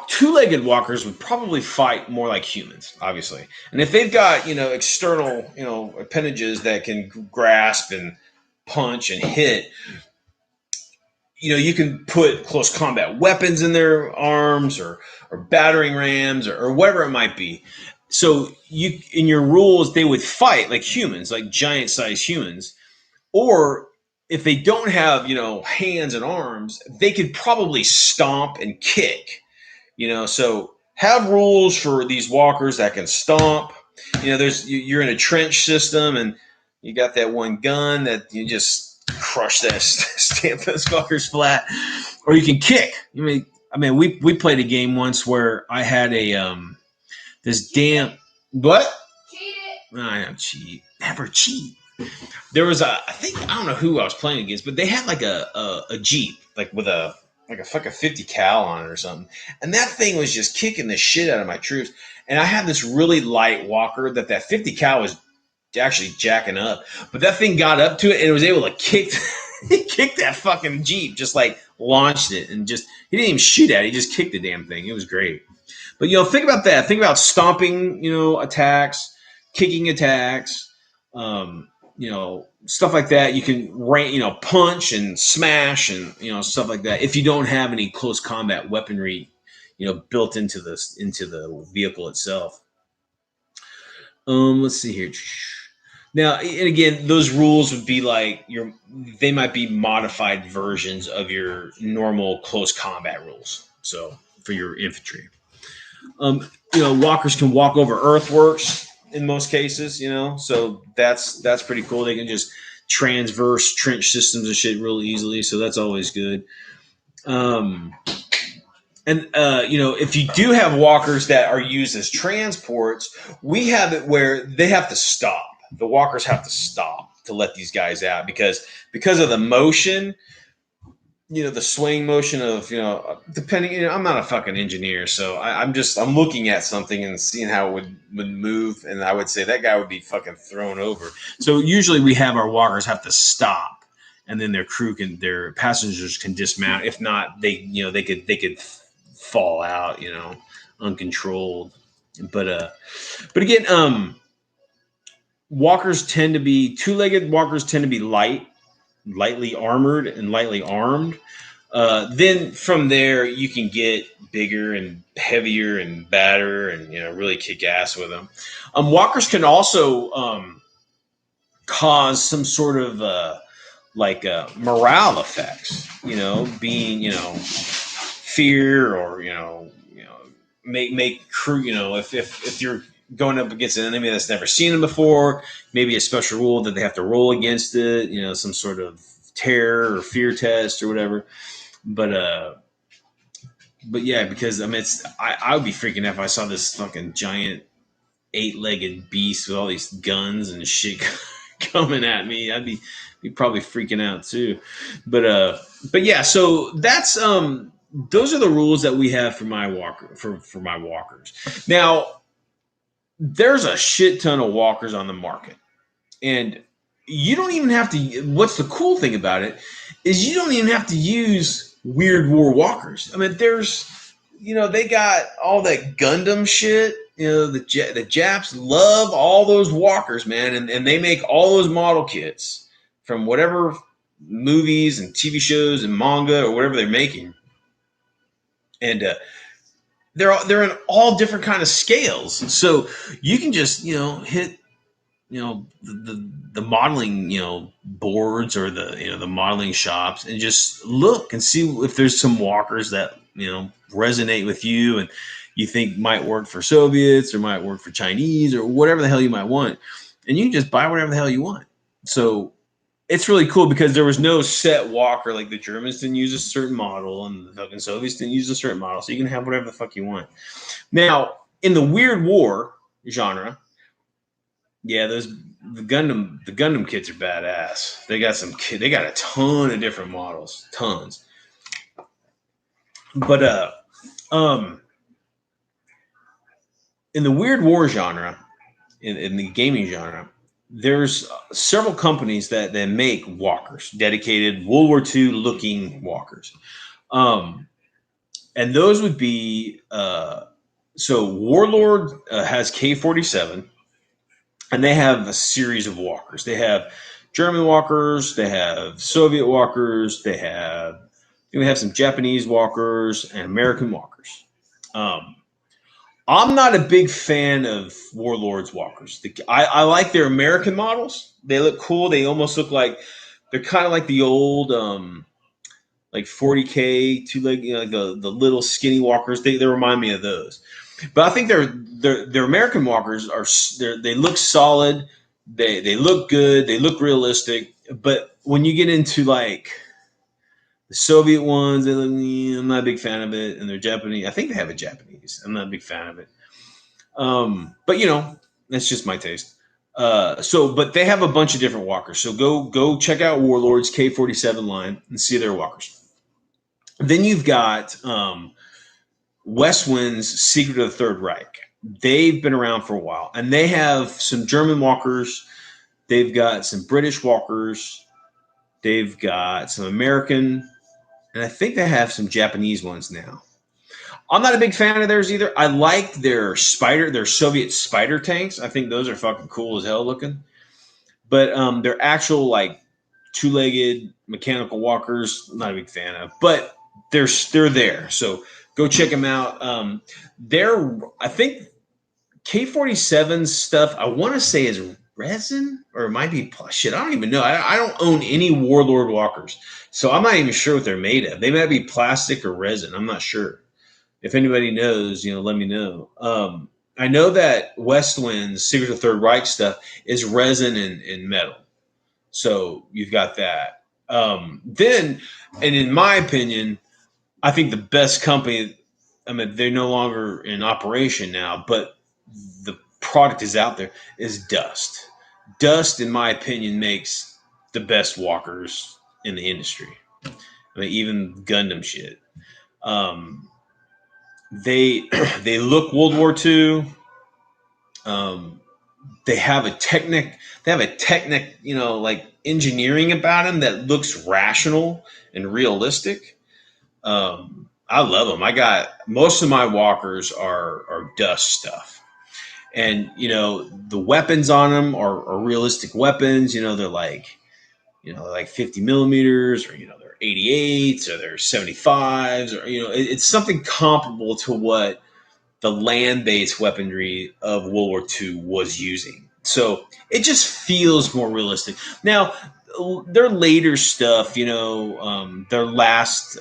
Two-legged walkers would probably fight more like humans, obviously. And if they've got, external, appendages that can grasp and punch and hit, you can put close combat weapons in their arms or battering rams or whatever it might be. So in your rules, they would fight like humans, like giant-sized humans. Or if they don't have, hands and arms, they could probably stomp and kick. So have rules for these walkers that can stomp. You're in a trench system and you got that one gun that you just crush that, stamp those fuckers flat, or you can kick. We played a game once where I had this damn what? I don't cheat. Never cheat. There was I don't know who I was playing against, but they had like a Jeep, like with a fucking 50 cal on it or something. And that thing was just kicking the shit out of my troops. And I had this really light walker that 50 cal was actually jacking up. But that thing got up to it and it was able to kick that fucking Jeep, just like launched it and just, he didn't even shoot at it. He just kicked the damn thing. It was great. But, think about that. Think about stomping, attacks, kicking attacks, stuff like that. You can punch and smash and, stuff like that. If you don't have any close combat weaponry, built into the vehicle itself. Let's see here. Now, and again, those rules would be like they might be modified versions of your normal close combat rules. So for your infantry, walkers can walk over earthworks in most cases, so that's pretty cool. They can just transverse trench systems and shit real easily. So that's always good. If you do have walkers that are used as transports, we have it where they have to stop. The walkers have to stop to let these guys out because of the motion, the swaying motion of, depending, I'm not a fucking engineer. So I'm looking at something and seeing how it would move. And I would say that guy would be fucking thrown over. So usually we have our walkers have to stop and then their passengers can dismount. If not, they could fall out, uncontrolled. But again, two-legged walkers tend to be lightly armored and lightly armed. Then from there, you can get bigger and heavier and badder and, really kick ass with them. Walkers can also cause some sort of morale effects, being, fear or, make crew, if you're going up against an enemy that's never seen them before, maybe a special rule that they have to roll against it, some sort of terror or fear test or whatever. But yeah, because I would be freaking out if I saw this fucking giant 8-legged beast with all these guns and shit coming at me. I'd be probably freaking out too. But yeah, so that's those are the rules that we have for my walkers. Now, there's a shit ton of walkers on the market, and you don't even have to. What's the cool thing about it is you don't even have to use Weird War walkers. There's, they got all that Gundam shit. The Japs love all those walkers, man, and they make all those model kits from whatever movies and TV shows and manga or whatever they're making, and they're in all different kind of scales. So you can just hit the modeling boards or the modeling shops and just look and see if there's some walkers that resonate with you and you think might work for Soviets or might work for Chinese or whatever the hell you might want, and you can just buy whatever the hell you want. So it's really cool because there was no set walker. Like the Germans didn't use a certain model and the fucking Soviets didn't use a certain model. So you can have whatever the fuck you want. Now, in the Weird War genre, yeah, the Gundam kits are badass. They got a ton of different models, tons. But in the Weird War genre, in the gaming genre, there's several companies that make walkers, dedicated World War II looking walkers. And those would be so Warlord has K-47, and they have a series of walkers. They have German walkers, they have Soviet walkers, they have some Japanese walkers and American walkers. I'm not a big fan of Warlord's walkers. I like their American models. They look cool. They almost look like they're kind of like the old like 40K two-leg, the little skinny walkers. They remind me of those. But I think their American walkers they look solid. They look good. They look realistic. But when you get into like the Soviet ones, I'm not a big fan of it. And they're Japanese. I think they have a Japanese. I'm not a big fan of it. But that's just my taste. But they have a bunch of different walkers. So go check out Warlord's K-47 line and see their walkers. Then you've got Westwind's Secret of the Third Reich. They've been around for a while, and they have some German walkers. They've got some British walkers. They've got some American, and I think they have some Japanese ones now. I'm not a big fan of theirs either. I like their Soviet Spider tanks. I think those are fucking cool as hell looking. But their actual like two-legged mechanical walkers, I'm not a big fan of. But they're there, so go check them out. I think K-47 stuff, I want to say is resin, or it might be shit. I don't even know. I don't own any Warlord walkers, so I'm not even sure what they're made of. They might be plastic or resin. I'm not sure. If anybody knows, let me know. I know that Westwind's Secret of the Third Reich stuff is resin and metal, so you've got that. Then, and in my opinion, I think the best company, I mean, they're no longer in operation now, but the product is out there, is Dust. Dust, in my opinion, makes the best walkers in the industry. I mean, even Gundam shit. They look World War II. They have a technic, like engineering about them that looks rational and realistic. I love them. I got most of my walkers are Dust stuff, and the weapons on them are realistic weapons. They're like 50 millimeters, or they're 88s, or they're 75s, or it's something comparable to what the land-based weaponry of World War II was using. So it just feels more realistic. Now, their later stuff, their last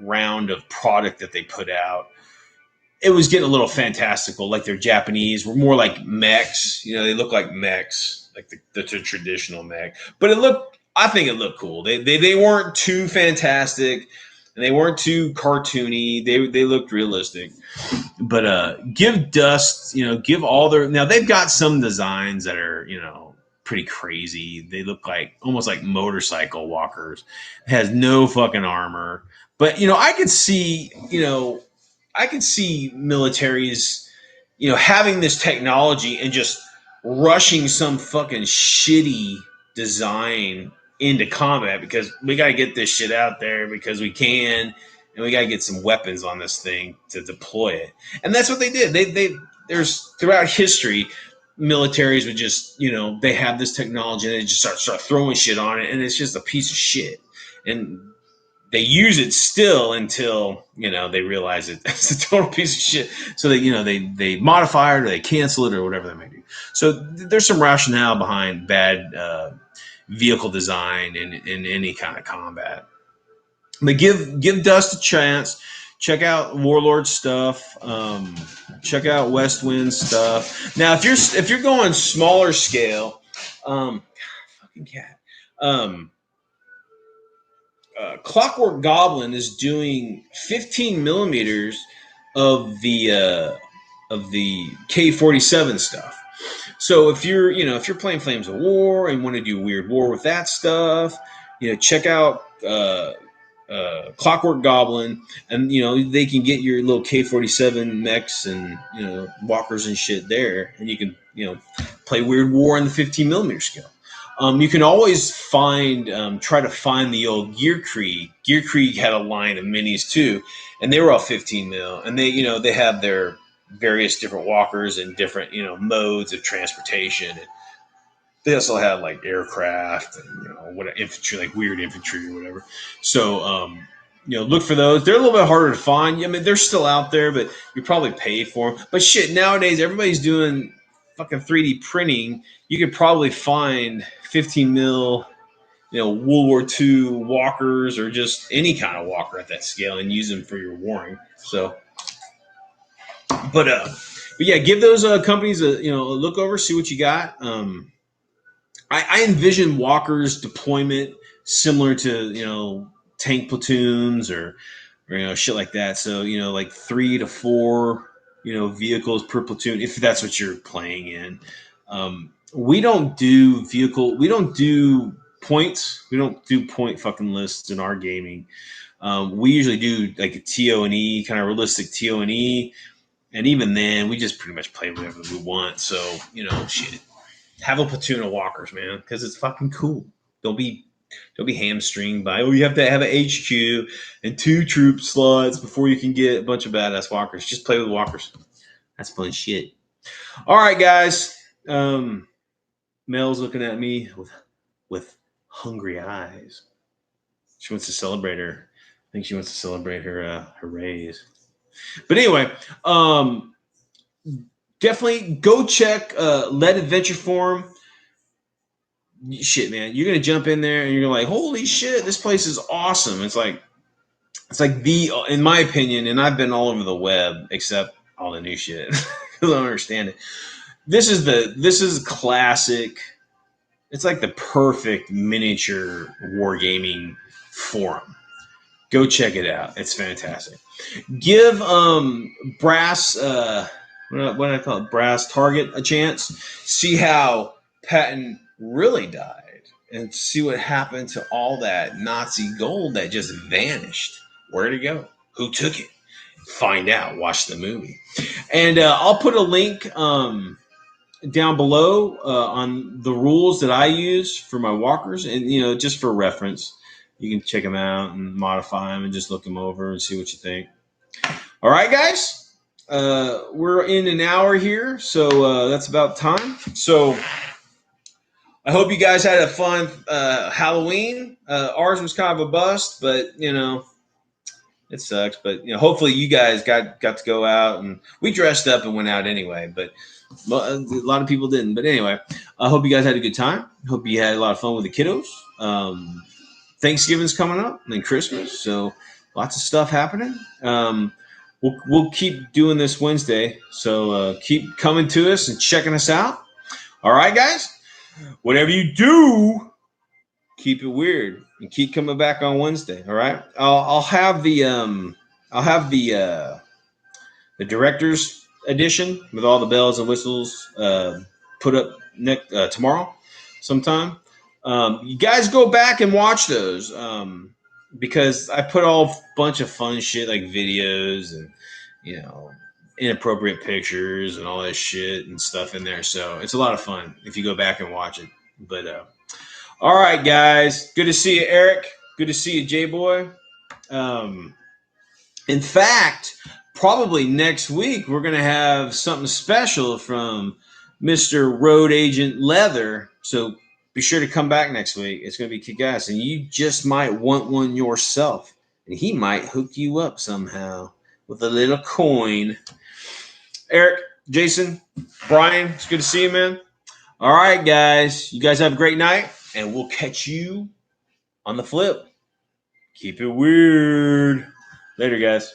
round of product that they put out, it was getting a little fantastical. Like their Japanese were more like mechs. They look like mechs, like the traditional mech. But I think it looked cool. They weren't too fantastic, and they weren't too cartoony. They looked realistic. But give Dust, give all their. Now they've got some designs that are, pretty crazy. They look almost like motorcycle walkers. It has no fucking armor. But I could see militaries, having this technology and just rushing some fucking shitty design into combat, because we got to get this shit out there because we can, and we got to get some weapons on this thing to deploy it. And that's what they did. There's throughout history, militaries would just, they have this technology and they just start throwing shit on it, and it's just a piece of shit. And they use it still until, they realize it's a total piece of shit. So they modify it, or they cancel it, or whatever they may do. So there's some rationale behind bad vehicle design in any kind of combat. But give Dust a chance. Check out Warlord stuff. Check out Westwind stuff. Now, if you're going smaller scale, fucking cat. Clockwork Goblin is doing 15 millimeters of the K-47 stuff. So if you're playing Flames of War and want to do Weird War with that stuff, check out Clockwork Goblin, and they can get your little K-47 mechs and walkers and shit there, and you can play Weird War on the 15mm scale. You can always try to find the old Gear Krieg. Gear Krieg had a line of minis too, and they were all 15mm, and they have their various different walkers and different modes of transportation. They also had like aircraft and what infantry, like weird infantry or whatever. So look for those. They're a little bit harder to find. I mean, they're still out there, but you probably pay for them. But shit, nowadays everybody's doing fucking 3D printing. You could probably find 15mm, World War II walkers or just any kind of walker at that scale and use them for your warring. So, but yeah, give those companies a look over, see what you got. I envision walkers deployment similar to tank platoons or shit like that. So like 3 to 4 vehicles per platoon if that's what you're playing in. We don't do we don't do points. We don't do point fucking lists in our gaming. We usually do like a TO&E, kind of realistic TO&E, and even then we just pretty much play whatever we want. So shit. Have a platoon of walkers, man, because it's fucking cool. Don't be hamstringed by you have to have an HQ and 2 troop slots before you can get a bunch of badass walkers. Just play with walkers. That's fun shit. All right, guys. Mel's looking at me with hungry eyes. She wants to celebrate her. I think she wants to celebrate her raise. But anyway, definitely go check Lead Adventure Forum. Shit, man, you're gonna jump in there and you're like, holy shit, this place is awesome. It's like in my opinion, and I've been all over the web except all the new shit because I don't understand it. This is classic. It's like the perfect miniature wargaming forum. Go check it out. It's fantastic. Give Brass. What do I call it? Brass Target a chance. See how Patton really died and see what happened to all that Nazi gold that just vanished. Where'd it go? Who took it? Find out. Watch the movie. And I'll put a link down below on the rules that I use for my walkers. And, just for reference, you can check them out and modify them and just look them over and see what you think. All right, guys. We're in an hour here, so that's about time. So I hope you guys had a fun Halloween. Ours was kind of a bust, but it sucks. But hopefully you guys got to go out, and we dressed up and went out anyway. But a lot of people didn't. But anyway, I hope you guys had a good time. Hope you had a lot of fun with the kiddos. Thanksgiving's coming up and then Christmas, so lots of stuff happening. We'll keep doing this Wednesday, so keep coming to us and checking us out. All right, guys. Whatever you do, keep it weird and keep coming back on Wednesday. All right. I'll have the director's edition with all the bells and whistles put up tomorrow sometime. You guys go back and watch those. Because I put all a bunch of fun shit like videos and, inappropriate pictures and all that shit and stuff in there. So it's a lot of fun if you go back and watch it. But, all right, guys. Good to see you, Eric. Good to see you, J-Boy. In fact, probably next week, we're going to have something special from Mr. Road Agent Leather. So be sure to come back next week. It's going to be kick-ass. And you just might want one yourself. And he might hook you up somehow with a little coin. Eric, Jason, Brian, it's good to see you, man. All right, guys. You guys have a great night. And we'll catch you on the flip. Keep it weird. Later, guys.